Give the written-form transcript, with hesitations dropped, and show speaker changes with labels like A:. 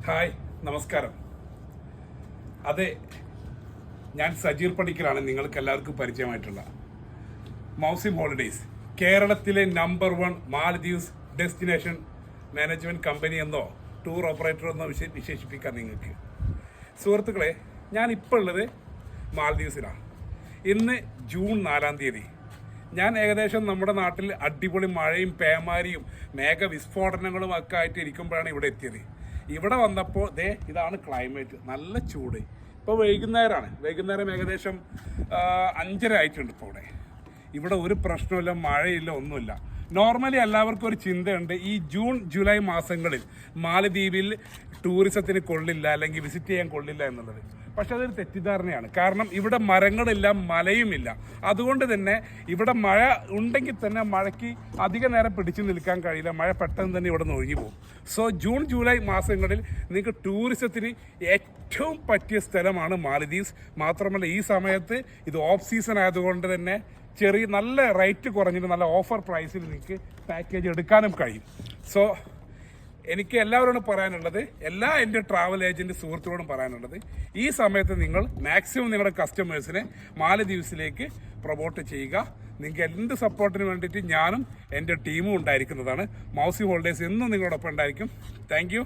A: Hi, നമസ്കാരം. അതെ, ഞാൻ സജീർ പണിക്കലാണ്, നിങ്ങൾക്ക് എല്ലാവർക്കും പരിചയമായിട്ടുള്ള മൗസിം ഹോളിഡേയ്സ്, കേരളത്തിലെ number 1 Maldives destination management company എന്നോ ടൂർ ഓപ്പറേറ്റർ എന്നോ വിശേഷിപ്പിക്കാം നിങ്ങൾക്ക്. സുഹൃത്തുക്കളെ, ഞാൻ ഇപ്പോൾ ഉള്ളത് മാലദ്വീപ്സിലാണ്. ഇന്ന് ജൂൺ 4-ാം തീയതി. ഞാൻ ഏകദേശം നമ്മുടെ നാട്ടിൽ അടിപൊളി മഴയും പേമാരിയും മേഘവിസ്ഫോടനങ്ങളും ഒക്കെ ആയിട്ട് ഇരിക്കുമ്പോഴാണ് ഇവിടെ എത്തിയത്. ഇവിടെ വന്നപ്പോൾ ഇതാണ് ക്ലൈമറ്റ്, നല്ല ചൂട്. ഇപ്പോൾ വൈകുന്നേരം ഏകദേശം 5:30 ആയിട്ടുണ്ട്. ഇപ്പോൾ ഇവിടെ ഒരു പ്രശ്നമില്ല, മഴയില്ല, ഒന്നുമില്ല. നോർമലി എല്ലാവർക്കും ഒരു ചിന്തയുണ്ട്, ഈ ജൂൺ ജൂലൈ മാസങ്ങളിൽ മാലദ്വീപിൽ ടൂറിസത്തിന് കൊള്ളില്ല, അല്ലെങ്കിൽ വിസിറ്റ് ചെയ്യാൻ കൊള്ളില്ല എന്നുള്ളത്. പക്ഷെ അതൊരു തെറ്റിദ്ധാരണയാണ്. കാരണം ഇവിടെ മരങ്ങളില്ല, മലയുമില്ല. അതുകൊണ്ട് തന്നെ ഇവിടെ മഴ ഉണ്ടെങ്കിൽ തന്നെ മഴയ്ക്ക് അധിക നേരം പിടിച്ചു നിൽക്കാൻ കഴിയില്ല. മഴ പെട്ടെന്ന് തന്നെ ഇവിടെ നിന്ന് ഒഴുകി പോകും. സോ ജൂൺ ജൂലൈ മാസങ്ങളിൽ നിങ്ങൾക്ക് ടൂറിസത്തിന് ഏറ്റവും പറ്റിയ സ്ഥലമാണ് മാലദ്വീപ്സ്. മാത്രമല്ല ഈ സമയത്ത് ഇത് ഓഫ് സീസൺ ആയതുകൊണ്ട് തന്നെ നല്ല റേറ്റ് കുറഞ്ഞിട്ട് നല്ല ഓഫർ പ്രൈസിൽ നിങ്ങൾക്ക് പാക്കേജ് എടുക്കാനും കഴിയും. സോ എനിക്ക് എല്ലാവരോടും പറയാനുള്ളത്, എൻ്റെ ട്രാവൽ ഏജൻറ്റ് സുഹൃത്തുക്കളോടും പറയാനുള്ളത്, ഈ സമയത്ത് നിങ്ങൾ മാക്സിമം നിങ്ങളുടെ കസ്റ്റമേഴ്സിനെ മാലദ്വീപ്സിലേക്ക് പ്രൊമോട്ട് ചെയ്യുക. നിങ്ങൾക്ക് എന്ത് സപ്പോർട്ടിന് വേണ്ടിയിട്ട് ഞാനും എൻ്റെ ടീമും ഉണ്ടായിരിക്കുന്നതാണ്. മൗസിം ഹോളിഡേയ്സ് എന്നും നിങ്ങളോടൊപ്പം ഉണ്ടായിരിക്കും. Thank you.